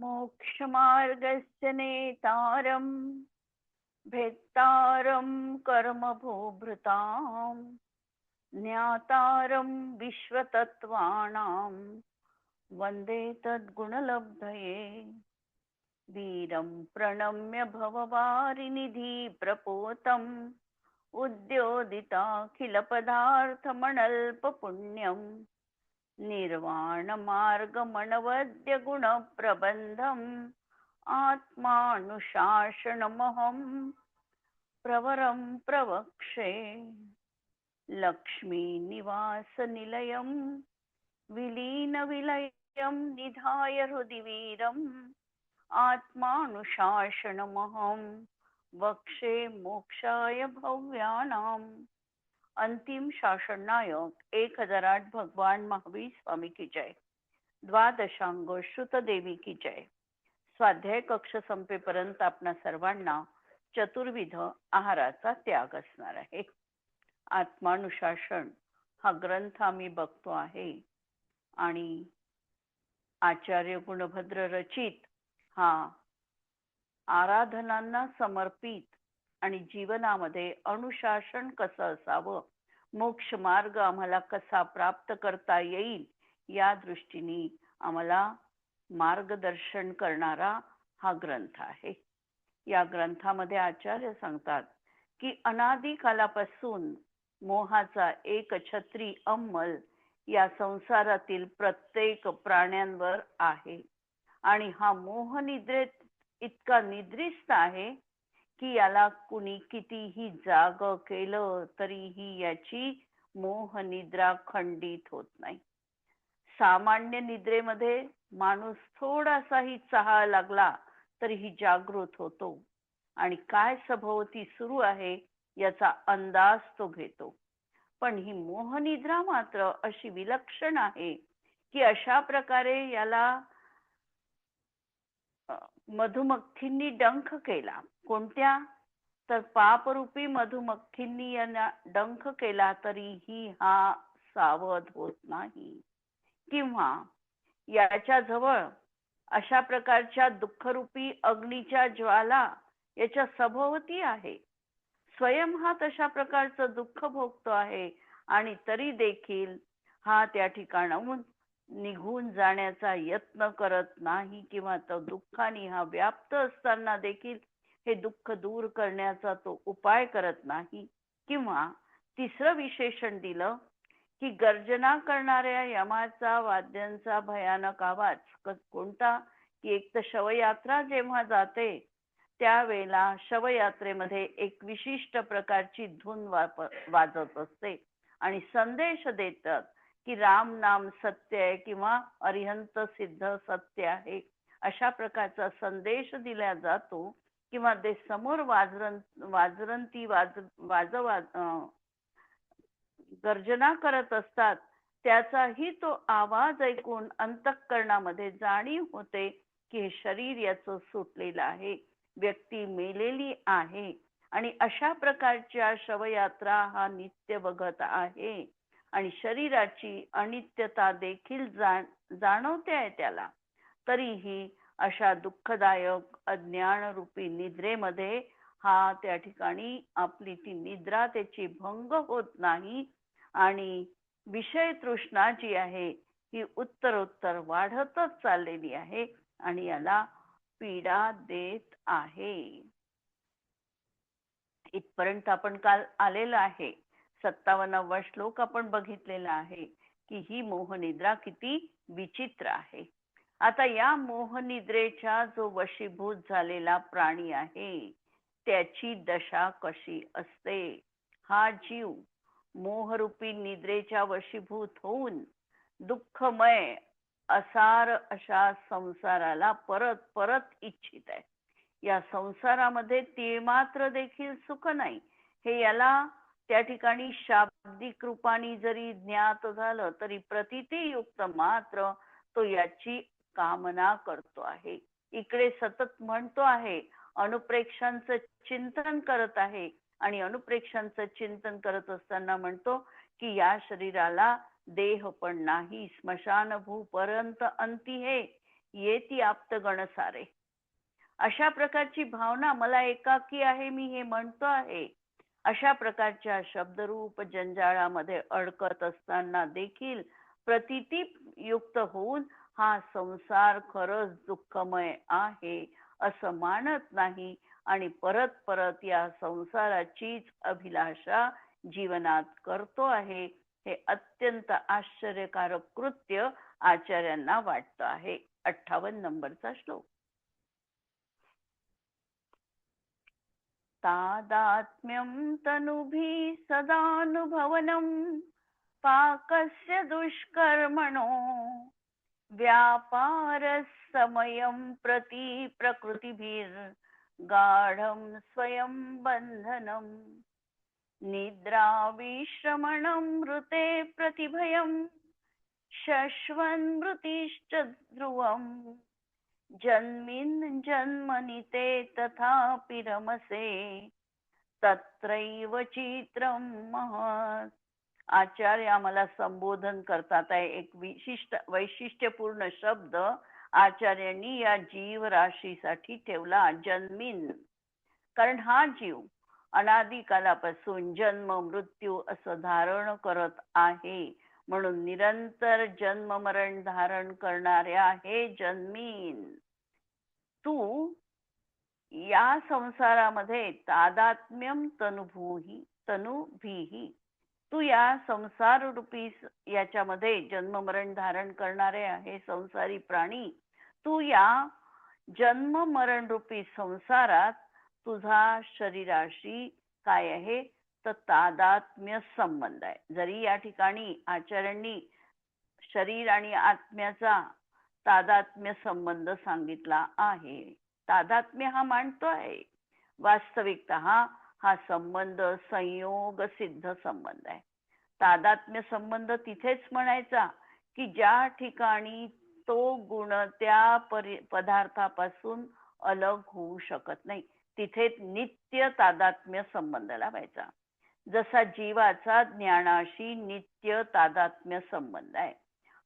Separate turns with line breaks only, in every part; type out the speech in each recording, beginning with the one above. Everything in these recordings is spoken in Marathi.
मोक्षमार्गस्य नेतारं भेत्तारं कर्मभूभृतां ज्ञातारं विश्वतत्त्वानां वन्दे तद्गुणलब्धये वीरं प्रणम्य भववारिनिधि प्रपोतम् उद्योदिताखिलपदार्थमनल्पपुण्यं निर्वाणमार्गमनवद्य गुणप्रबन्धम् आत्मानुशासनमहं प्रवरं प्रवक्षे लक्ष्मीनिवासनिलयं विलीनविलयं निधाय हृदि वीरम् आत्मानुशासनमहं वक्षे मोक्षाय भव्यानाम। अंतिम शासन नायक 1008 भगवान महावीर स्वामी की जय। द्वादशांग श्रुत देवी की जय। स्वाध्याय कक्ष संपेपर्यंत आपणा सर्वांना चतुर्विध आहाराचा त्याग असणार आहे। आत्मानुशासन हा ग्रंथ आम्ही बघतो आहे आणि आचार्य गुणभद्र रचित हा आराधनांना समर्पित आणि जीवनामध्ये अनुशासन कसं असावं, मोक्ष मार्ग आम्हाला कसा प्राप्त करता येईल या दृष्टीने आम्हाला मार्गदर्शन करणारा हा ग्रंथ आहे। या ग्रंथामध्ये आचार्य सांगतात की अनादी कालापासून मोहाचा एक छत्री अंमल या संसारातील प्रत्येक प्राण्यांवर आहे आणि हा मोह निद्रेत इतका निद्रिस्त आहे की याला कुणी कितीही जाग केलं तरीही याची मोह निद्रा खंडित होत नाही। सामान्य निद्रेमध्ये माणूस थोडासाही चहा लागला तरीही जागृत होतो आणि काय सभोवती सुरू आहे याचा अंदाज तो घेतो। पण ही मोह निद्रा मात्र अशी विलक्षण आहे की अशा प्रकारे याला मधुमक्षींनी डंख केला। कोणत्या? तर पापरूपी मधुमक्षींनी यांना डंख केला तरीही हा सावध होत नाही, किंवा याच्या जवळ अशा प्रकारच्या दुःखरूपी अग्नीच्या ज्वाला याच्या सभोवती आहे। स्वयं हा तशा प्रकारचं दुःख भोगतो आहे आणि तरी देखील हा त्या ठिकाणाहून निघून जाण्याचा यत्न करत नाही, किंवा तो दुःखाने हा व्याप्त असताना देखील हे दुःख दूर करण्याचा तो उपाय करत नाही। किंवा तिसरं विशेषण दिलं की गर्जना करणाऱ्या यमाचा वाद्यांचा भयानक आवाज कोणता? की एक तर शवयात्रा जेव्हा जाते त्यावेळेला शवयात्रेमध्ये एक विशिष्ट प्रकारची धून वाजत असते आणि संदेश देतात की राम नाम सत्य आहे किंवा अरिहंत सिद्ध सत्य आहे, अशा प्रकारचा संदेश दिला जातो। किंवा ते समोर वाजरंती गर्जना करत असतात, त्याचाही तो आवाज ऐकून अंतःकरणामध्ये जाणीव होते की हे शरीर याचं सुटलेलं आहे, व्यक्ती मेलेली आहे आणि अशा प्रकारच्या शवयात्रा हा नित्य बघत आहे आणि शरीराची अनित्यता देखील जाणवते आहे त्याला। तरीही अशा दुःखदायक अज्ञान रूपी निद्रेमध्ये हा त्या ठिकाणी आपली ती निद्रा त्याची भंग होत नाही आणि विषय तृष्णा जी आहे ही उत्तरोत्तर वाढतच चाललेली आहे आणि याला पीडा देत आहे। इथपर्यंत आपण काल आलेला आहे। 57वा श्लोक आपण बघितलेला आहे की ही मोहनिद्रा किती विचित्र आहे। आता या मोहनिद्रेच्या जो वशीभूत झालेला प्राणी आहे त्याची दशा कशी असते? हा जीव मोहरूपी निद्रेच्या वशीभूत होऊन दुःखमय असार अशा संसाराला परत परत इच्छित आहे। या संसारामध्ये तीळ मात्र देखील सुख नाही हे याला त्या ठिकाणी शाब्दिक रूपाने जरी ज्ञात झालं तरी प्रतितीयुक्त मात्र तो याची कामना करतो आहे। इकडे सतत म्हणतो आहे, अनुप्रेक्षांचं चिंतन करत आहे आणि अनुप्रेक्षांचं चिंतन करत असताना म्हणतो की या शरीराला देह पण नाही, स्मशान भूपर्यंत अंती हे येती आप्त गण सारे. अशा प्रकारची भावना, मला एकाकी आहे मी हे म्हणतो आहे, अशा प्रकारच्या शब्दरूप जंजाळामध्ये अडकत असताना देखील प्रतीती युक्त होऊन हा संसार खरंच दुःखमय आहे असं मानत नाही आणि परत परत या संसाराचीच अभिलाषा जीवनात करतो आहे. हे अत्यंत आश्चर्यकारक कृत्य आचार्यांना वाटतं आहे. 58 नंबरचा श्लोक. तादात्म्यं तनुभिः सदानुभवनं पाकस्य दुष्कर्मणो व्यापारसमयं प्रति प्रकृतिभिर्गाढं स्वयं बन्धनम् निद्राविश्रमणं मृते प्रतिभयं शश्वन्मृतिश्च ध्रुवम् जन्मिन् जन्मनि ते तथापि रमसे तत्रैव चित्रं महत्. आचार्य आम्हाला संबोधन करतात आहे. एक विशिष्ट वैशिष्ट्यपूर्ण शब्द आचार्यांनी या जीवराशीसाठी ठेवला, जन्मीन. कारण हा जीव अनादी कालापासून जन्म मृत्यू असं धारण करत आहे, म्हणून निरंतर जन्म मरण धारण करणाऱ्या हे जन्मीन. तू या संसारामध्ये तादात्म्यम तनुभीही, तू या संसार रूपी याच्यामध्ये जन्म मरण धारण करणारे आहे संसारी प्राणी. तू या जन्म मरण रूपी संसारात तुझा शरीराशी काय आहे तर तादात्म्य संबंध आहे. जरी या ठिकाणी आचार्यांनी शरीर आणि आत्म्याचा तादात्म्य संबंध सांगितला आहे, तादात्म्य हा मांडतो आहे, वास्तविकता हा संबंध संयोग सिद्ध संबंध आहे. तादात्म्य संबंध तिथेच म्हणायचा की ज्या ठिकाणी तो गुण त्या पदार्थापासून अलग होऊ शकत नाही, तिथे नित्य तादात्म्य संबंध लावायचा. जसा जीवाचा ज्ञानाशी नित्य तादात्म्य संबंध आहे,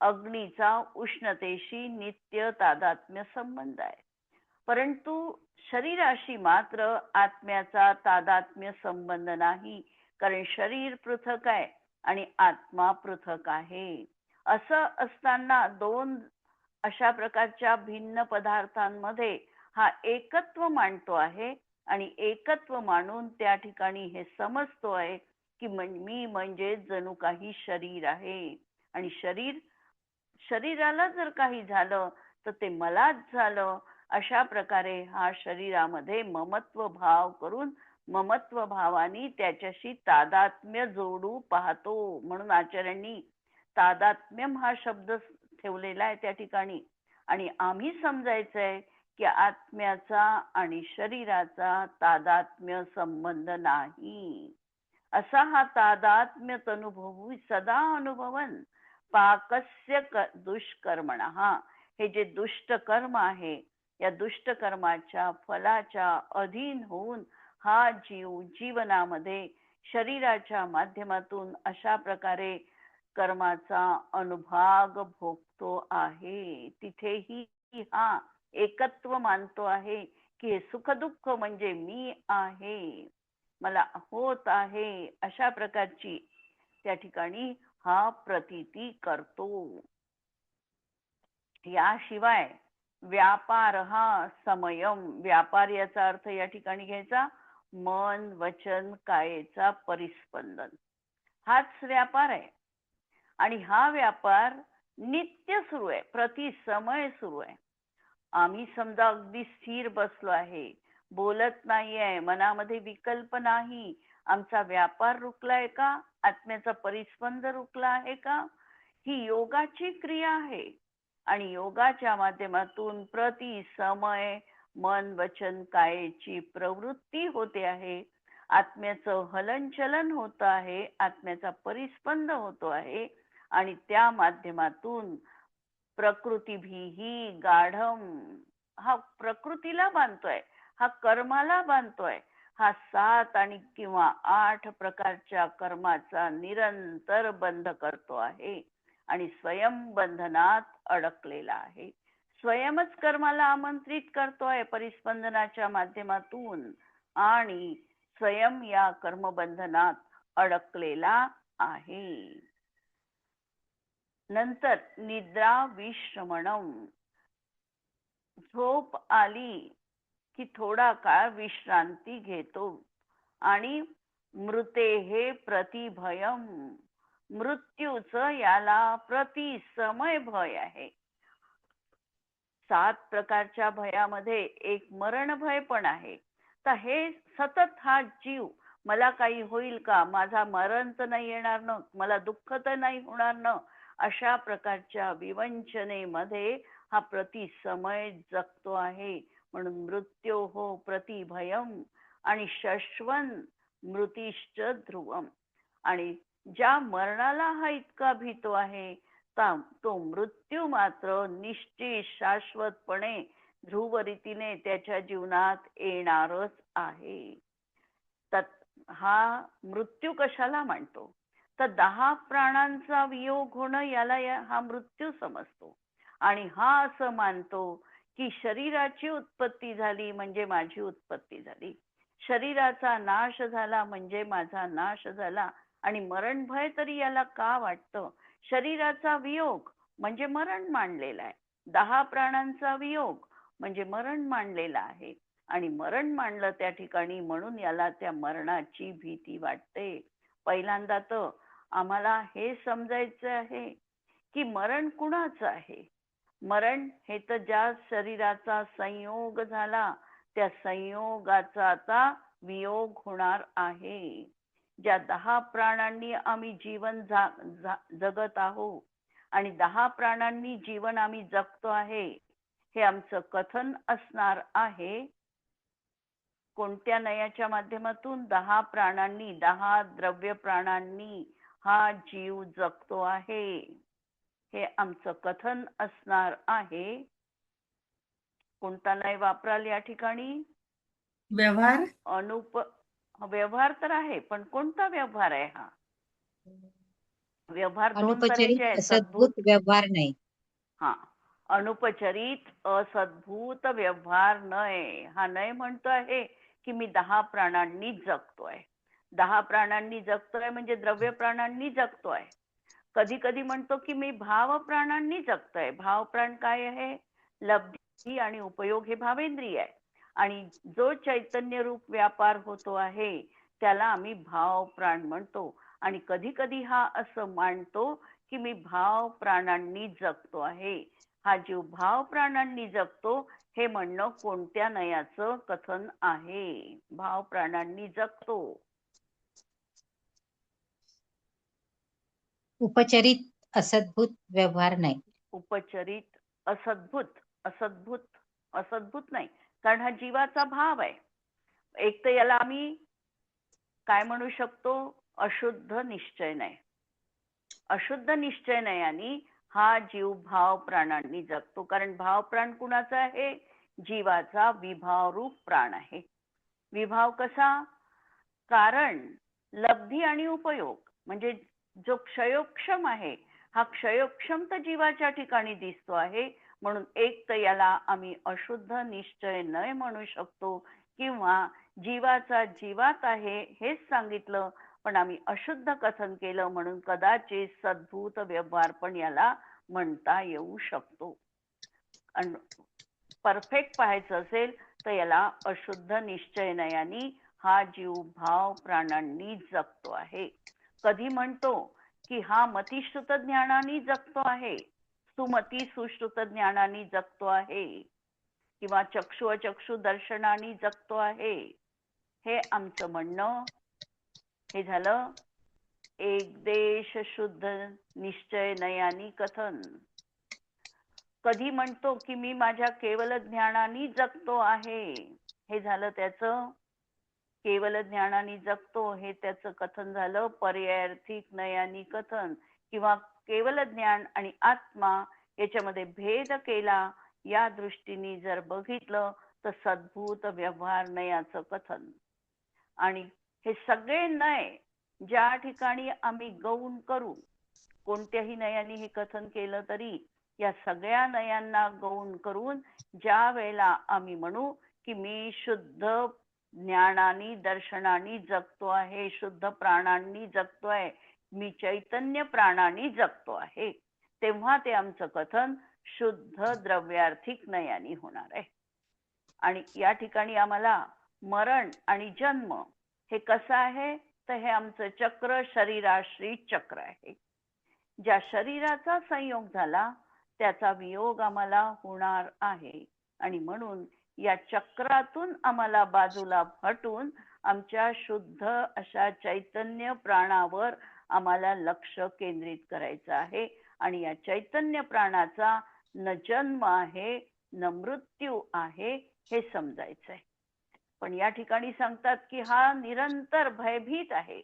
अग्नीचा उष्णतेशी नित्य तादात्म्य संबंध आहे, परंतु शरीराशी मात्र आत्म्याचा तादात्म्य संबंध नाही. कारण शरीर पृथक आहे आणि आत्मा पृथक आहे. असं असताना दोन अशा प्रकारच्या भिन्न पदार्थांमध्ये हा एकत्व मांडतो आहे आणि एकत्व मानून त्या ठिकाणी हे समजतो आहे की मी म्हणजे जणू काही शरीर आहे आणि शरीराला जर काही झालं तर ते मलाच झालं. अशा प्रकारे हा शरीरामध्ये ममत्व भाव करून ममत्व भावानी त्याच्याशी तादात्म्य जोडू पाहतो. म्हणून आचार्यांनी तादात्म्यम हा शब्द ठेवलेला आहे त्या ठिकाणी. आणि आम्ही समजायचंय की आत्म्याचा आणि शरीराचा तादात्म्य संबंध नाही. असा हा तादात्म्य तनुभवू सदा अनुभवन पाकस्य दुष्कर्मण. हे जे दुष्ट कर्म आहे, या दुष्ट कर्माच्या फलाच्या अधीन होऊन हा जीव जीवनामध्ये शरीराच्या माध्यमातून अशा प्रकारे कर्माचा अनुभाग भोगतो आहे. तिथेही हा एकत्व मानतो आहे की हे सुख दुःख म्हणजे मी आहे, मला होत आहे, अशा प्रकारची त्या ठिकाणी हा प्रतीती करतो. याशिवाय व्यापार हा समयम, व्यापार याचा अर्थ या ठिकाणी घ्यायचा मन वचन कायेचा परिस्पंदन, हाच व्यापार आहे. आणि हा व्यापार नित्य सुरू आहे, प्रति समय सुरू आहे. आम्ही समजा अगदी स्थिर बसलो आहे, बोलत नाहीये, मनामध्ये विकल्प नाही, आमचा व्यापार रुकलाय का? आत्म्याचा परिस्पंद रुकला आहे का? ही योगाची क्रिया आहे आणि योगाच्या माध्यमातून प्रति समय मन वचन कायेची प्रवृत्ती होते आहे. आत्म्याचं हलनचलन होत आहे, आत्म्याचा परिस्पंद होतो आहे आणि त्या माध्यमातून प्रकृतीभिही गाढम, हा प्रकृतीला बांधतोय, हा कर्माला बांधतोय, हा 7 आणि किंवा 8 प्रकारच्या कर्माचा निरंतर बंध करतो आहे आणि स्वयंबंधनात अडकलेला आहे. स्वयंच कर्माला आमंत्रित करतोय परिस्पंदनाच्या माध्यमातून आणि स्वयं या कर्मबंधनात अडकलेला आहे. नंतर निद्रा विश्रमणम, झोप आली की थोडा काळ विश्रांती घेतो. आणि मृतेहे प्रतिभयम, मृत्यूच याला प्रतिसमय भय आहे. 7 प्रकारच्या भयामध्ये एक मरण भय पण आहे. तर हे सतत हा जीव, मला काही होईल का, माझा मरण तर नाही येणार ना, मला दुःख तर नाही होणार ना, अशा प्रकारच्या विवंचनेमध्ये हा प्रतिसमय जगतो आहे. म्हणून मृत्यू हो प्रतिभयम आणि शश्वन मृतिश्च ध्रुवम. आणि ज्या मरणाला हा इतका भीतो आहे तो मृत्यू मात्र निश्चित शाश्वतपणे ध्रुव रीतीने त्याच्या जीवनात येणारच आहे. हा मृत्यू कशाला म्हणतो तर 10 प्राणांचा वियोग होणं याला हा मृत्यू समजतो. आणि हा असं मानतो की शरीराची उत्पत्ती झाली म्हणजे माझी उत्पत्ती झाली, शरीराचा नाश झाला म्हणजे माझा नाश झाला. आणि मरण भय तरी याला का वाटतं, शरीराचा वियोग म्हणजे मरण मानलेला आहे, 10 प्राणांचा वियोग म्हणजे मरण मानलेला आहे. आणि मरण मानलं त्या ठिकाणी म्हणून याला त्या मरणाची भीती वाटते. पहिल्यांदा तर आम्हाला हे समजायचं आहे की मरण कुणाचं आहे. मरण हे तर ज्या शरीराचा संयोग झाला त्या संयोगाचा आता वियोग होणार आहे. ज्या 10 प्राणांनी आम्ही जीवन जगत आहोत आणि 10 प्राणांनी जीवन आम्ही जगतो आहे, हे आमचं कथन असणार आहे. कोणत्या नयाच्या माध्यमातून 10 प्राणांनी, 10 द्रव्य प्राणांनी हा जीव जगतो आहे, हे आमचं कथन असणार आहे. कोणता नय वापराल या ठिकाणी?
व्यवहार.
व्यवहार तर आहे, पण कोणता व्यवहार आहे हा? व्यवहार 2
अनुपचरित
तऱ्हेचे आहेत.
असद्भूत व्यवहार नाही.
हा, अनुपचरित असद्भूत व्यवहार नय. हा नय म्हणतो आहे की मी 10 प्राणांनी जगतोय. 10 प्राणांनी जगतोय म्हणजे द्रव्य प्राणांनी जगतोय. कधी कधी म्हणतो की मी भाव प्राणांनी जगतोय. भाव प्राण काय आहे? लब्धी आणि उपयोग हे भावेंद्रिय आहे. आणि जो चैतन्य रूप व्यापार होतो आहे त्याला आम्ही भाव प्राण म्हणतो. आणि कधी कधी हा असं मानतो की मी भाव प्राणांनी जगतो आहे. हा जीव भाव प्राणांनी जगतो हे म्हणणं कोणत्या नयाचं कथन आहे? भाव प्राणांनी जगतो.
उपचरित असद्भूत व्यवहार नाही.
उपचरित असद्भूत, असद्भूत, असद्भूत नाही, कारण हा जीवाचा भाव आहे. एक तर याला आम्ही काय म्हणू शकतो? अशुद्ध निश्चय नाही. अशुद्ध निश्चय नयानी हा जीव भाव प्राणांनी जगतो. कारण भाव प्राण कुणाचा आहे? जीवाचा विभाव रूप प्राण आहे. विभाव कसा? कारण लब्धी आणि उपयोग म्हणजे जो क्षयोक्षम आहे हा क्षयोक्षम तर जीवाच्या ठिकाणी दिसतो आहे. म्हणून एक तर याला आम्ही अशुद्ध निश्चय नय म्हणू शकतो किंवा जीवाचा जीवात आहे हेच सांगितलं पण आम्ही अशुद्ध कथन केलं म्हणून कदाचित सद्भूत व्यवहार पण याला म्हणता येऊ शकतो. परफेक्ट पाहायचं असेल तर याला अशुद्ध निश्चय नयानी हा जीव भाव प्राणांनी जगतो आहे. कधी म्हणतो की हा मतिश्रुत ज्ञानाने जगतो आहे, सुमती सुश्रुत ज्ञानाने जगतो आहे किंवा चक्षु अचक्षु दर्शनाने जगतो आहे. हे आमचं म्हणणं. हे झालं एक देश शुद्ध निश्चय नयानी कथन. कधी म्हणतो की मी माझ्या केवल ज्ञानाने जगतो आहे, हे झालं त्याचं केवल ज्ञानाने जगतो हे त्याचं कथन झालं पर्यायार्थिक नयानी कथन. किंवा केवल ज्ञान आणि आत्मा याच्यामध्ये भेद केला या दृष्टीने जर बघितलं तर सद्भूत व्यवहार नयाचं कथन. आणि हे सगळे नय ज्या ठिकाणी आम्ही गौण करू कोणत्याही नयाने हे कथन केलं तरी या सगळ्या नयांना गौण करून ज्या वेळेला आम्ही म्हणू की मी शुद्ध ज्ञानानी दर्शनानी जगतो आहे, शुद्ध प्राणांनी जगतो आहे, मी चैतन्य प्राणांनी जगतो आहे, तेव्हा ते आमचं कथन शुद्ध द्रव्यार्थिक नयानी होणार आहे. आणि या ठिकाणी आम्हाला मरण आणि जन्म हे कसं आहे, तर हे आमचं चक्र शरीराश्री चक्र आहे. ज्या शरीराचा संयोग झाला त्याचा वियोग आम्हाला होणार आहे. आणि म्हणून या चक्रातून आम्हाला बाजूला हटून आमच्या शुद्ध अशा चैतन्य प्राणावर आम्हाला लक्ष केंद्रित करायचं आहे. आणि या चैतन्य प्राणाचा न जन्म आहे न मृत्यू आहे हे समजायचंय. पण या ठिकाणी सांगतात की हा निरंतर भयभीत आहे.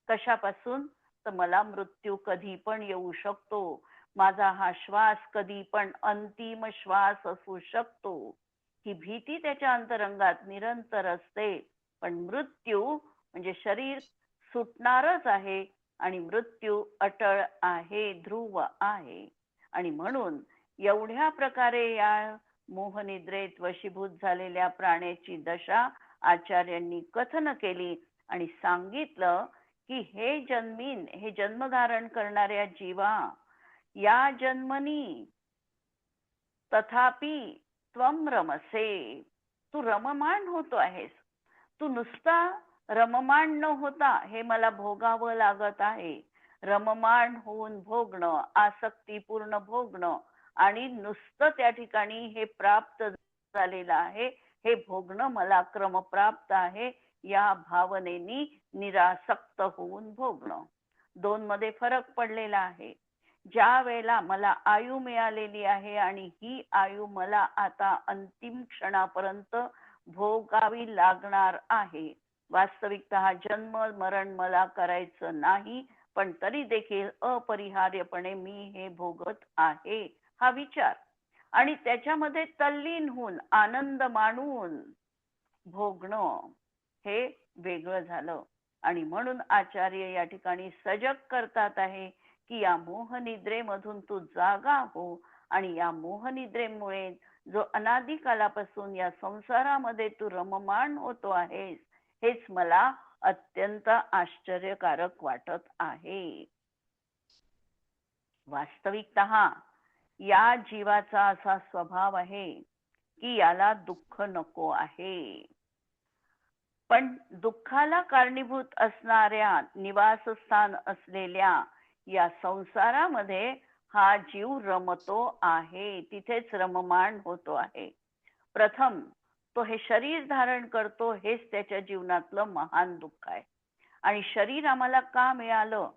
कशापासून? तर मला मृत्यू कधी पण येऊ शकतो, माझा हा श्वास कधी पण अंतिम श्वास असू शकतो, ही भीती त्याच्या अंतरंगात निरंतर असते. पण मृत्यू म्हणजे शरीर सुटणारच आहे आणि मृत्यू अटळ आहे, ध्रुव आहे. आणि म्हणून एवढ्या प्रकारे या मोहनिद्रेत वशीभूत झालेल्या प्राण्याची दशा आचार्यांनी कथन केली आणि सांगितलं की हे जन्मीन, हे जन्मधारण करणाऱ्या जीवा, या जन्मनी तथापि त्वम रमसे, तू रममाण होतो आहेस. तू नुसता रममाण न होता हे मला भोगावं लागत आहे. रममाण होऊन भोगणं, आसक्तीपूर्ण भोगणं आणि नुसतं त्या ठिकाणी हे प्राप्त झालेलं आहे, हे भोगणं मला क्रमप्राप्त आहे, या भावनेनी निरासक्त होऊन भोगणं. दोन मध्ये फरक पडलेला आहे. ज्या वेळेला मला आयु मिळालेली आहे आणि ही आयु मला आता अंतिम क्षणापर्यंत भोगावी लागणार आहे. वास्तविकतः हा जन्म मरण मला करायचं नाही, पण तरी देखील अपरिहार्यपणे मी हे भोगत आहे, हा विचार. आणि त्याच्यामध्ये तल्लीन होऊन आनंद मानून भोगणं हे वेगळं झालं. आणि म्हणून आचार्य या ठिकाणी सजग करतात आहे की या मोहनिद्रेमधून तू जागा हो. आणि या मोहनिद्रेमुळे जो अनादी कालापासून या संसारामध्ये तू रममाण होतो आहेस, हेच मला अत्यंत आश्चर्यकारक वाटत आहे. वास्तविकतः या जीवाचा असा स्वभाव आहे की याला दुःख नको आहे. पण दुःखाला कारणीभूत असणाऱ्या निवासस्थान असलेल्या या संसारामध्ये हा जीव रमतो आहे, तिथेच रममाण होतो आहे. प्रथम तो हे शरीर धारण करतो, हेच त्याच्या जीवनातलं महान दुःख आहे. आणि शरीर आम्हाला का मिळालं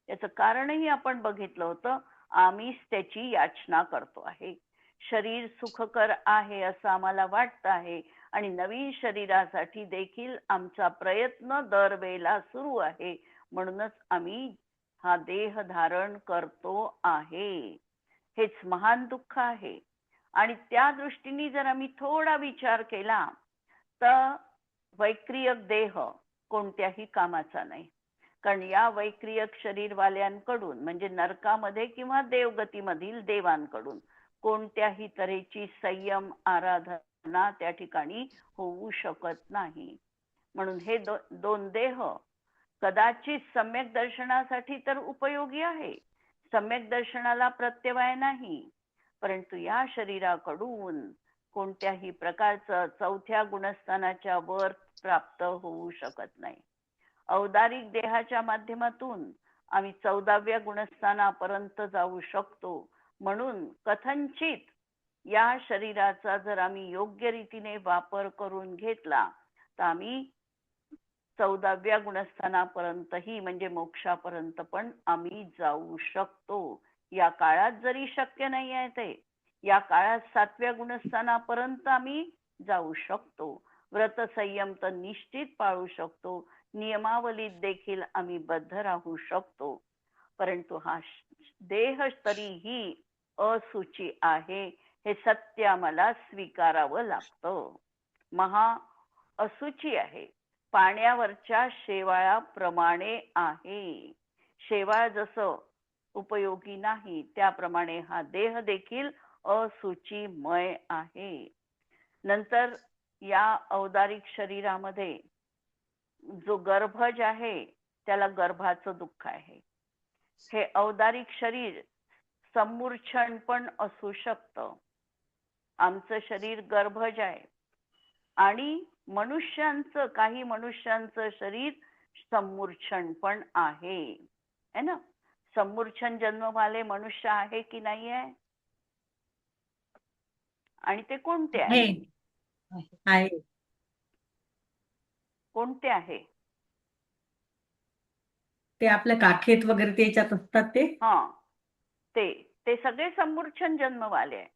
याचं कारणही आपण बघितलं होतं. आम्हीच त्याची याचना करतो आहे. शरीर सुखकर आहे असं आम्हाला वाटतं आहे आणि नवीन शरीरासाठी देखील आमचा प्रयत्न दरवेळेला सुरू आहे. म्हणूनच आम्ही हा देह धारण करतो आहे. हेच महान दुःख आहे. आणि त्या दृष्टीने जर आम्ही थोडा विचार केला तर वैक्रियक देह कोणत्याही कामाचा नाही. कारण या वैक्रियक शरीरवाल्यांकडून म्हणजे नरकामध्ये किंवा देवगतीमधील देवांकडून कोणत्याही तऱ्हेची संयम आराधना त्या ठिकाणी होऊ शकत नाही. म्हणून हे दोन देह कदाचित सम्यक दर्शनासाठी तर उपयोगी आहे, सम्यक दर्शनाला प्रत्यवाय नाही, परंतु या शरीराकडून कोणत्याही प्रकारचं चौथ्या गुणस्थानाच्या वर प्राप्त होऊ शकत नाही. औदारिक देहाच्या माध्यमातून आम्ही 14व्या गुणस्थानापर्यंत जाऊ शकतो. म्हणून कथनचित या शरीराचा जर आम्ही योग्य रीतीने वापर करून घेतला तर आम्ही 14व्या गुणस्थानापर्यंतही म्हणजे मोक्षापर्यंत पण आम्ही जाऊ शकतो. या काळात जरी शक्य नाही आहे ते, या काळात 7व्या गुणस्थानापर्यंत आम्ही जाऊ शकतो. व्रत संयम तर निश्चित पाळू शकतो, नियमावलीत देखील आम्ही बद्ध राहू शकतो. परंतु हा देह तरीही असुची आहे, हे सत्य आम्हाला स्वीकारावं लागतं. महा असुची आहे, पाण्यावरच्या शेवाळाप्रमाणे आहे. शेवाळ जसं उपयोगी नाही, त्याप्रमाणे हा देह देखील असुचीमय आहे. नंतर या औदारिक शरीरामध्ये जो गर्भज आहे त्याला गर्भाचं दुःख आहे. हे औदारिक शरीर समूर्छन पण असू शकतं. आमचं शरीर गर्भज आहे आणि काही मनुष्यांचं शरीर समूर्छन पण आहे ना. समूर्छन जन्मवाले मनुष्य आहे की नाही आहे? आणि ते कोणते आहे?
आहे.
कोणते आहे?
ते आपल्या काखेत वगैरे त्याच्यात असतात ते.
हा, ते सगळे समूर्छन जन्मवाले आहे.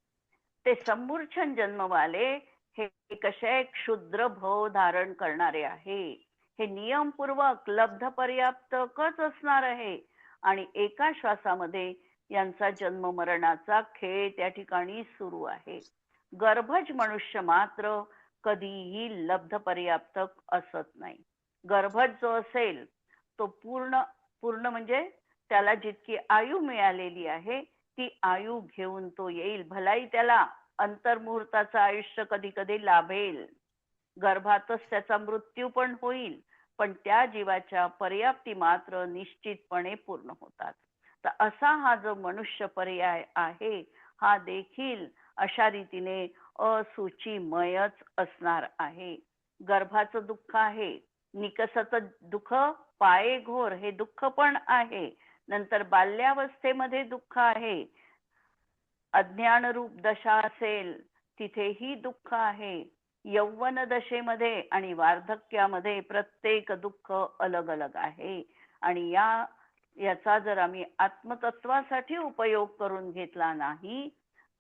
ते समूर्छन जन्मवाले हे कसे क्षुद्र भव धारण करणारे आहे. हे नियमपूर्वक लब्ध पर्याप्तकच असणार आहे आणि एका श्वासामध्ये यांचा जन्म मरणाचा खेळ त्या ठिकाणी सुरू आहे. गर्भज मनुष्य मात्र कधीही लब्ध पर्याप्तक असत नाही. गर्भज जो असेल तो पूर्ण म्हणजे त्याला जितकी आयु मिळालेली आहे ती आयु घेऊन तो येईल. भलाई त्याला अंतर्मुहूर्ताचं आयुष्य कधी कधी लाभेल, गर्भातच त्याचा मृत्यू पण होईल, पण त्या जीवाच्या पर्याप्ती मात्र निश्चितपणे पूर्ण होतात. तर असा हा जो मनुष्य पर्याय आहे हा देखील अशा रीतीने असुचीमयच असणार आहे. गर्भाचं दुःख आहे, निकसत दुःख पाये घोर हे दुःख पण आहे. नंतर बाल्यावस्थेमध्ये दुःख आहे, अज्ञान रूप दशा असेल तिथेही दुःख आहे. यौवन दशेमध्ये आणि वार्धक्यामध्ये प्रत्येक दुःख अलग अलग आहे. आणि याचा जर आम्ही आत्मतत्वासाठी उपयोग करून घेतला नाही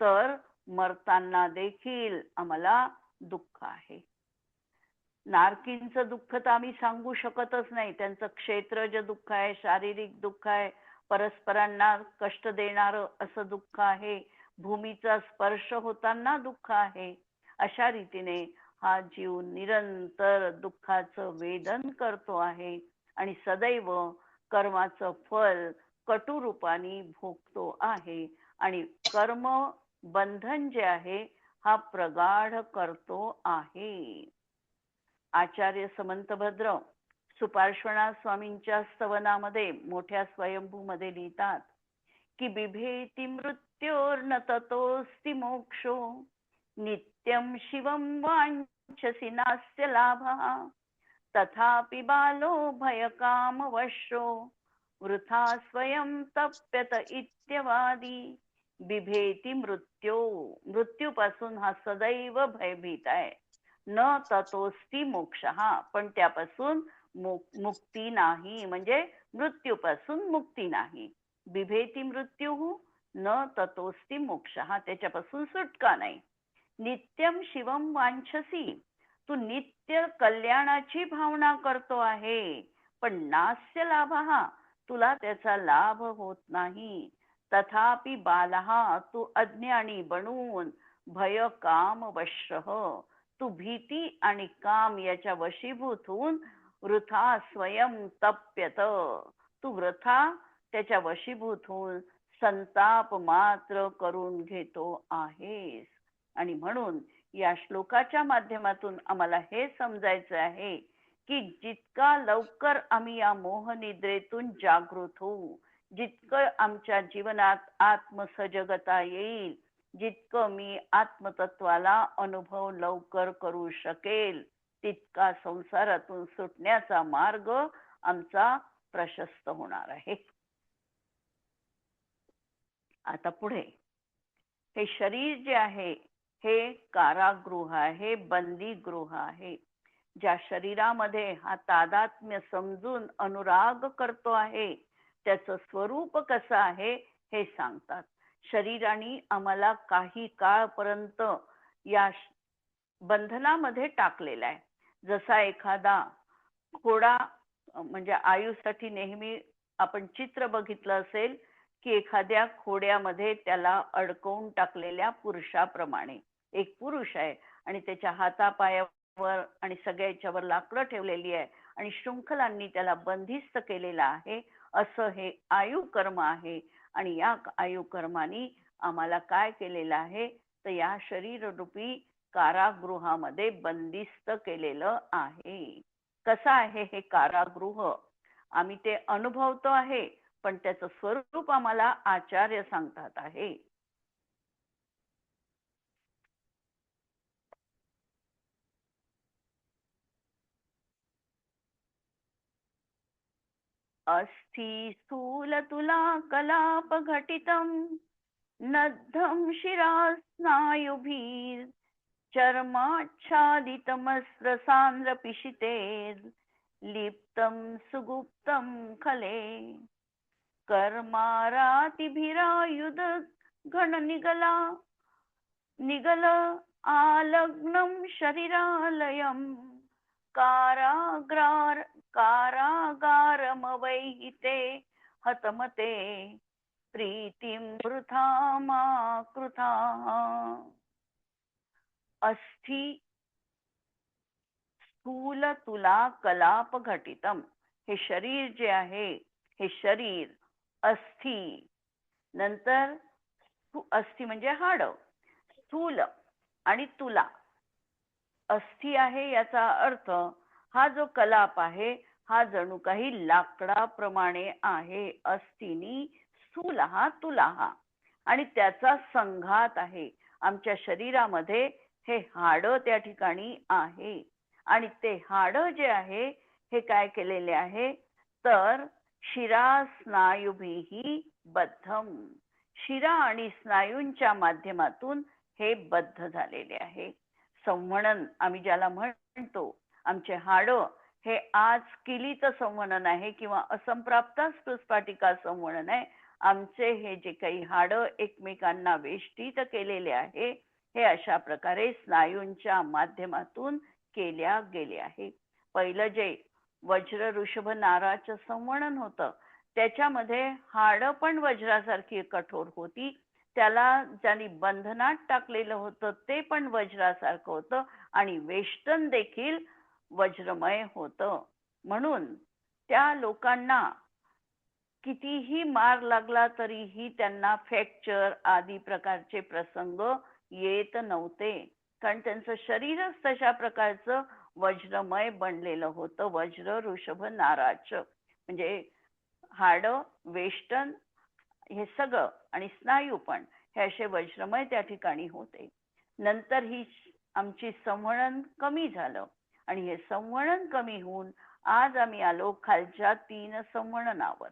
तर मरताना देखील आम्हाला दुःख आहे. नारकींचं दुःख तर आम्ही सांगू शकतच नाही. त्यांचं क्षेत्रज दुःख आहे, शारीरिक दुःख आहे, परस्परांना कष्ट देणारं असं दुःख आहे, भूमीचा स्पर्श होताना दुःख आहे. अशा रीतीने हा जीव निरंतर दुःखाचं वेदन करतो आहे आणि सदैव कर्माचं फल कटू रूपाने भोगतो आहे. आणि कर्म बंधन जे आहे हा प्रगाढ करतो आहे. आचार्य समंतभद्र सुपार्श्वनाथ स्वामींच्या स्तवनामध्ये मोठ्या स्वयंभू मध्ये लिहितात की बिभेती मृत्योर्न ततोस्ति मोक्षो नित्यं शिवं वाञ्छसि नास्य लाभः तथापि बालो भयकाम वश्यो वृथा स्वयं तप्यत इत्यवादी. बिभेती मृत्यूपासून हा सदैव भयभीत आहे. न ततोस्ति मोक्ष, पण त्यापासून मुक्ती नाही, म्हणजे मृत्यूपासून मुक्ती नाही. बिभेती मृत्यू न ततोस्ति मोक्ष, त्याच्यापासून सुटका नाही. नित्यम शिवम वांछसी, तू नित्य कल्याणाची भावना करतो आहे, पण नास्य लाभ, तुला त्याचा लाभ होत नाही. तथापि बालहा, तू अज्ञानी बनून भय काम वश्यः, तू भीती आणि काम याच्या वशीभूत होऊन वृथा स्वयं तप्यत, तू वृथा त्याच्या वशीभूत होऊन संताप मात्र करून घेतो आहेस. आणि म्हणून या श्लोकाच्या माध्यमातून आम्हाला हे समजायचं आहे की जितका लवकर आम्ही या मोहनिद्रेतून जागृत होऊ, जितकं आमच्या जीवनात आत्मसजगता येईल, जितकं मी आत्मतत्वाला अनुभव लवकर करू शकेल, तितका संसारातून सुटण्याचा मार्ग आमचा प्रशस्त होणार आहे. आता पुढे हे शरीर जे आहे हे कारागृह आहे, बंदी गृह आहे. ज्या शरीरामध्ये हा तादात्म्य समजून अनुराग करतो आहे त्याचं स्वरूप कसं आहे हे सांगतात. शरीराने आम्हाला काही काळपर्यंत या बंधनामध्ये टाकलेला आहे. जसा एखादा घोडा, म्हणजे आयुसाठी नेहमी आपण चित्र बघितलं असेल की एखाद्या खोड्यामध्ये त्याला अडकवून टाकलेल्या पुरुषाप्रमाणे एक पुरुष आहे आणि त्याच्या हातापायावर आणि सगळ्याच्यावर लाकडं ठेवलेली आहे आणि शृंखलांनी त्याला बंदिस्त केलेला आहे. असं हे आयु कर्म आहे आणि या आयु कर्मानी आम्हाला काय केलेलं आहे, तर या शरीर रूपी कारागृहामध्ये बंदिस्त केलेलं आहे. कसं आहे हे कारागृह, आम्ही ते अनुभवतो आहे, पण त्याचं स्वरूप आम्हाला आचार्य सांगतात आहे. अस्थि स्थूल तुला कलाप घटितम नद्धम शिरा स्नायुभिर चर्माच्छादितमस्त्रसांद्र पिशितेर लिप्तम सुगुप्तम खले कर्मारातिभिरायुध घन निगल आलग्नं शरीरालयं कारागारमवैहिते हतमते प्रीतिं वृथा मा कृथा. अस्थि स्थूल तुला कलाप घटितम, हे शरीर जे आहे, हे शरीर अस्थि, नंतर अस्थि म्हणजे हाड, स्थूल आणि तुला. अस्थि आहे याचा अर्थ हा जो कलाप आहे हा जणू काही लाकडाप्रमाणे आहे. अस्थिनी स्थूल हा तुला हा, आणि त्याचा संघात आहे. आमच्या शरीरामध्ये हे हाड त्या ठिकाणी आहे, आणि ते हाड जे आहे हे काय केलेले आहे, तर शिरा स्नायुभिही बद्धम, शिरा आणि स्नायूंच्या माध्यमातून हे बद्ध झालेले आहे. संवहन आम्ही ज्याला म्हणतो, आमचे हाड हे आज किलीत संवहन आहे किंवा असंप्राप्त स्पृस्फाटिका संवहन आहे. आमचे हे जे काही हाड एकमेकांना वेष्टित केलेले आहे हे अशा प्रकारे स्नायूंच्या माध्यमातून केल्या गेले आहे. पहिलं जे वज्र ऋषभ नाराचं संवहन होतं त्याच्यामध्ये हाड पण वज्रासारखी कठोर होती, त्याला ज्यांनी बंधनात टाकलेलं होतं ते पण वज्रासारखं होतं, आणि वेष्टन देखील वज्रमय होतं. म्हणून त्या लोकांना कितीही मार लागला तरीही त्यांना फ्रॅक्चर आदी प्रकारचे प्रसंग येत नव्हते, कारण त्यांचं शरीरच तशा प्रकारचं वज्रमय बनलेलं होतं. वज्र ऋषभ नाराचं म्हणजे हाड, वेष्टन हे सगळं आणि स्नायू पण हे असे वज्रमय त्या ठिकाणी होते. नंतर ही आमची संवहन कमी झालं, आणि हे संवहन कमी होऊन आज आम्ही आलो खालच्या 3 संवहनावर.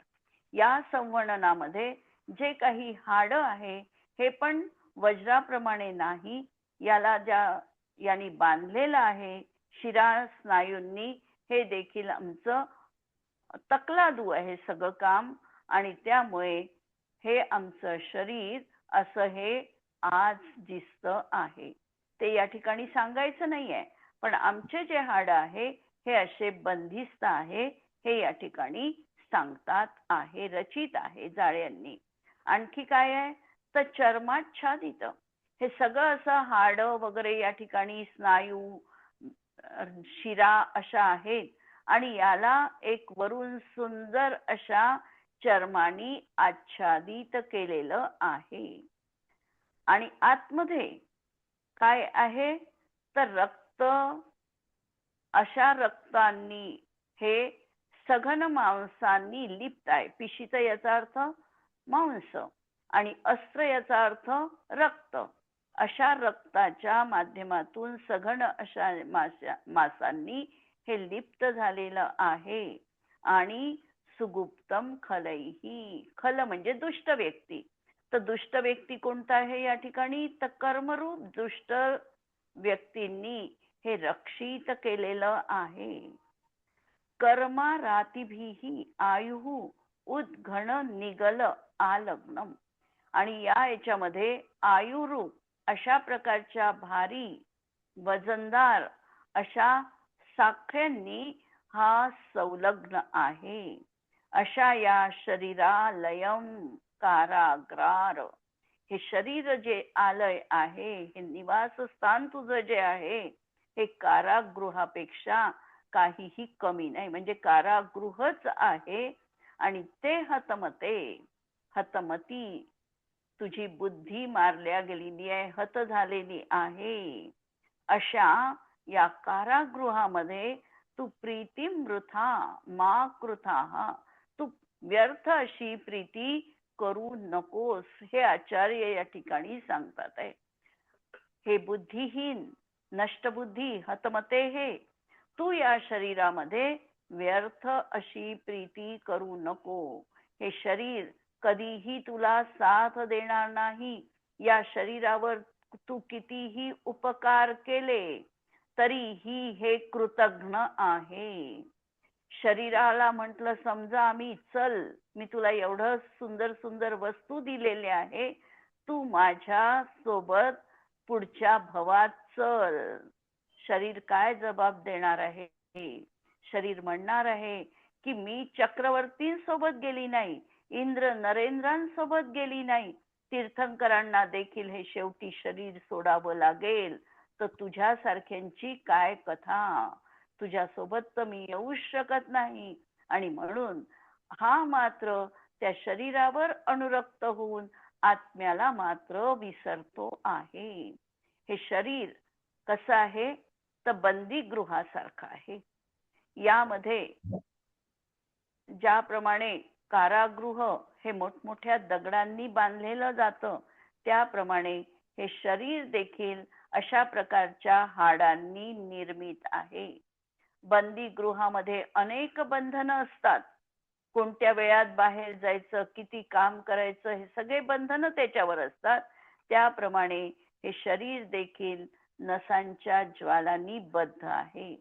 या संवहनामध्ये जे काही हाड आहे हे पण वज्राप्रमाणे नाही, याला यांनी बांधलेलं आहे शिरा स्नायूंनी, हे देखील आमचं तकलादू आहे सगळं काम, आणि त्यामुळे हे आमचं शरीर असं हे आज दिसतं आहे. ते या ठिकाणी सांगायचं नाहीये, पण आमचे जे हाड आहे हे असे बंदिस्त आहे हे या ठिकाणी सांगतात आहे, रचित आहे जाळ्यांनी. आणखी काय आहे, तर चर्माच्छादित हे सगळं असं हाड वगैरे या ठिकाणी स्नायू शिरा अशा आहेत, आणि याला एक वरून सुंदर अशा चर्मानी आच्छादित केलेलं आहे. आणि आतमध्ये काय आहे, तर रक्त, अशा रक्तांनी हे सघन मांसांनी लिप्त आहे. पिशित याचा अर्थ मांस, आणि अस्त्र याचा अर्थ रक्त. अशा रक्ताच्या माध्यमातून सघन अशा मांसांनी हे लिप्त झालेलं आहे. आणि सुगुप्तम खलैही, खल म्हणजे दुष्ट व्यक्ती. तर दुष्ट व्यक्ती कोणता आहे या ठिकाणी, तर कर्मरूप दुष्ट व्यक्तींनी हे रक्षित केलेलं आहे. कर्मारातिभिही आयुः उद्घन निगल आलग्नम, आणि या याच्यामध्ये आयुरूप अशा प्रकारच्या भारी वजनदार अशा साखळ्यांनी हा संलग्न आहे. अशा या शरीरालयम काराग्रार, हे शरीर जे आलय आहे, हे निवासस्थान तुझं जे आहे हे कारागृहापेक्षा काहीही कमी नाही, म्हणजे कारागृहच आहे. आणि ते हतमते, हतमती, तुझी बुद्धी मारल्या गेलेली आहे, हत झालेली आहे. अशा या कारागृहामध्ये तू प्रीतीम वृथा मा कृथा, तू व्यर्थ अशी प्रीती करू नकोस, हे आचार्य या ठिकाणी सांगतात आहे. हे बुद्धिहीन, नष्टबुद्धी, हतमते, हे तू या शरीरामध्ये व्यर्थ अशी प्रीती करू नको. हे शरीर कधीही तुला साथ देणार नाही. या शरीरावर तू कितीही उपकार केले तरीही हे कृतघ्न आहे. शरीराला म्हटलं समजा आम्ही, चल मी तुला एवढं सुंदर सुंदर वस्तू दिलेले आहे, तू माझ्या सोबत पुढच्या भवात चल. शरीर काय जबाब देणार आहे? शरीर म्हणणार आहे की मी चक्रवर्तींसोबत गेली नाही, इंद्र नरेंद्रांसोबत गेली नाही, तीर्थंकरांना देखील हे शेवटी शरीर सोडावं लागेल, तर तुझ्यासारख्यांची काय कथा, तुझ्यासोबत तर मी येऊ शकत नाही. आणि म्हणून हा मात्र त्या शरीरावर अनुरक्त होऊन आत्म्याला मात्र विसरतो आहे. हे शरीर कसं आहे तर बंदीगृहासारखं आहे. यामध्ये ज्याप्रमाणे कारागृह हे मोठमोठ्या दगडांनी बांधलेलं जातं, त्याप्रमाणे हे शरीर देखील अशा प्रकारच्या हाडांनी निर्मित आहे. बंदीगृहामध्ये अनेक बंधनं असतात. कोणत्या वेळात बाहेर जायचं, किती काम करायचं, हे सगळे बंधनं त्याच्यावर असतात. त्याप्रमाणे हे शरीर देखील नसांच्या ज्वालांनी बद्ध आहे.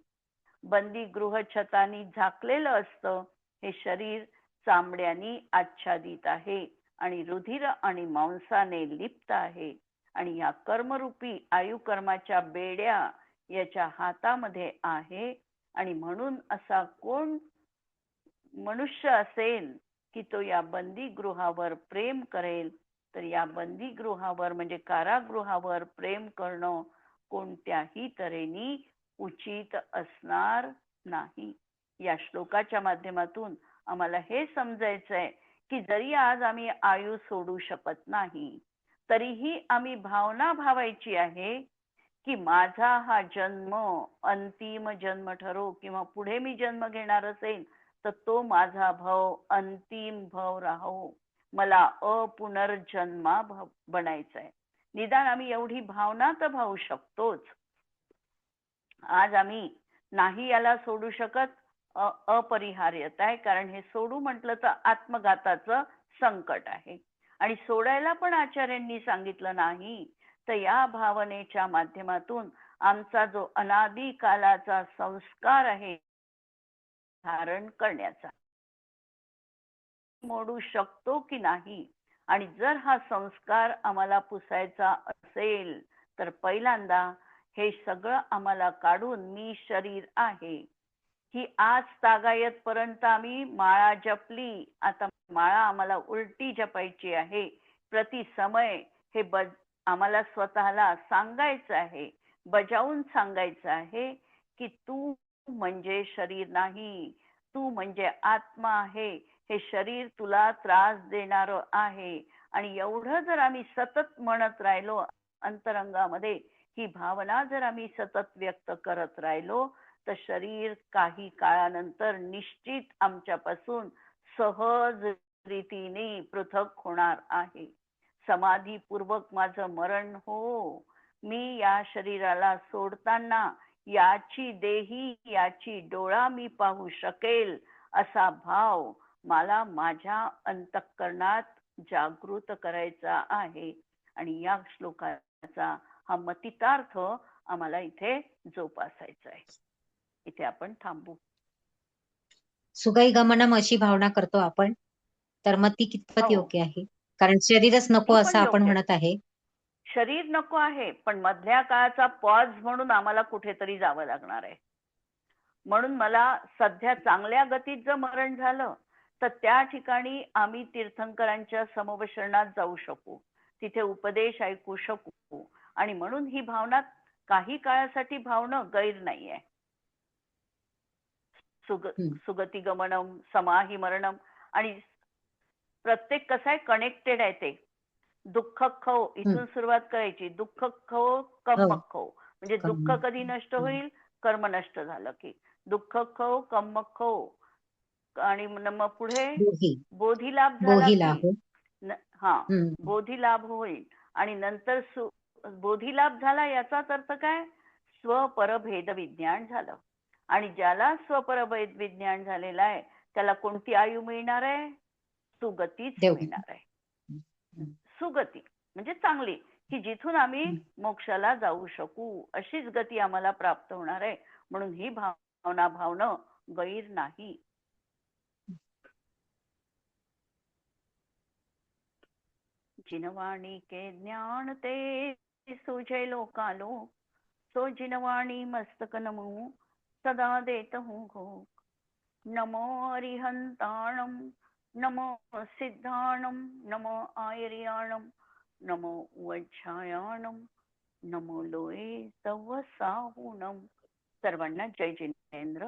बंदीगृह छतानी झाकलेलं असतं. हे शरीर चामड्यानी आच्छादित आहे आणि रुधिर आणि मांसाने लिप्त आहे. आणि या कर्मरूपी आयुकर्माच्या बेड्या याच्या हातामध्ये आहे. आणि म्हणून असा कोण मनुष्य असेल की तो या बंदीगृहावर प्रेम करेल, तर या बंदीगृहावर म्हणजे कारागृहावर प्रेम करणं कोणत्याही तऱ्हेने उचित असणार नाही. या श्लोकाच्या माध्यमातून आम्हाला हे समजायचं आहे की जरी आज आम्ही आयु सोडू शकत नाही, तरीही आम्ही भावना भावायची आहे की माझा हा जन्म अंतिम जन्म ठरो, किंवा पुढे मी जन्म घेणार असेल तर तो माझा भव अंतिम भव राहो, मला अपुनर्जन्मा बनायचा आहे. निदान आम्ही एवढी भावना तर भावू शकतोच. आज आम्ही नाही याला सोडू शकत, अपरिहार्यता आहे. कारण हे सोडू म्हटलं तर आत्मघाताचं संकट आहे. आणि सोडायला पण आचार्यांनी सांगितलं नाही. तर या भावनेच्या माध्यमातून आमचा जो अनादी कालाचा संस्कार आहे धारण करण्याचा, मोडू शकतो की नाही. आणि जर हा संस्कार आम्हाला पुसायचा असेल तर पहिल्यांदा हे सगळं आम्हाला काढून मी शरीर आहे ही आज तागायत पर्यंत आम्ही माळा जपली. आता माळा आम्हाला उलटी जपायची आहे. प्रति समय हे आम्हाला स्वतःला सांगायचं आहे, बजावून सांगायचं आहे की तू म्हणजे शरीर नाही, तू म्हणजे आत्मा आहे. हे शरीर तुला त्रास देणार आहे. आणि एवढं जर आम्ही सतत म्हणत राहिलो, अंतरंगामध्ये ही भावना जर आम्ही सतत व्यक्त करत राहिलो, तर शरीर काही काळानंतर निश्चित आमच्यापासून सहज रीतीने पृथक होणार आहे. समाधीपूर्वक माझं मरण हो, मी या शरीराला सोडताना याची देही याची डोळा मी पाहू शकेल असा भाव मला माझ्या अंतःकरणात जागृत करायचा आहे. आणि या श्लोकाचा हा मतितार्थ आम्हाला इथे जोपासायचा आहे. इथे आपण थांबू.
सुगाई गमनम अशी भावना करतो आपण, तर मग ती कितपत
हो.
योग्य आहे? कारण शरीरच नको
ती
असं
पण
आपण
योग्य.
म्हणत आहे.
शरीर नको आहे, पण मधल्या काळाचा पॉज म्हणून आम्हाला कुठेतरी जावं लागणार आहे. म्हणून मला सध्या चांगल्या गतीत जर मरण झालं तर त्या ठिकाणी आम्ही तीर्थंकरांच्या समवशरणात जाऊ शकू, तिथे उपदेश ऐकू शकू. आणि म्हणून ही भावना काही काळासाठी भावना गैर नाहीये. सुगती गमनम समाही मरणम. आणि प्रत्येक कसं आहे कनेक्टेड आहे ते. दुःख खो इथून सुरुवात करायची. दुःख खो कर्म खो, म्हणजे दुःख कधी नष्ट होईल? कर्म नष्ट झालं की. दुःख खो कर्म खो, आणि मग पुढे बोधी लाभ झाला की बोधी लाभ होईल. आणि नंतर बोधी लाभ झाला याचाच अर्थ काय? स्वपरभेद विज्ञान झालं. आणि ज्याला स्वपरभेद विज्ञान झालेलं आहे त्याला कोणती आयु मिळणार आहे? सुगतीच मिळणार आहे. सुगती म्हणजे चांगली, की जिथून आम्ही मोक्षाला जाऊ शकू, अशीच गती आम्हाला प्राप्त होणार आहे. म्हणून ही भावना भावना गैर नाही. जिनवाणी के ज्ञान ते सुझे लोकालो, सो जिनवाणी मस्तक नमो सदा देत हूँ घोष. नमो अरिहंताणम, नमो सिद्धाणम, नमो आयर्याणम, नमो वज्रायाणम, नमो लोये तव साहुणम. सर्वांना जय जिनेंद्र.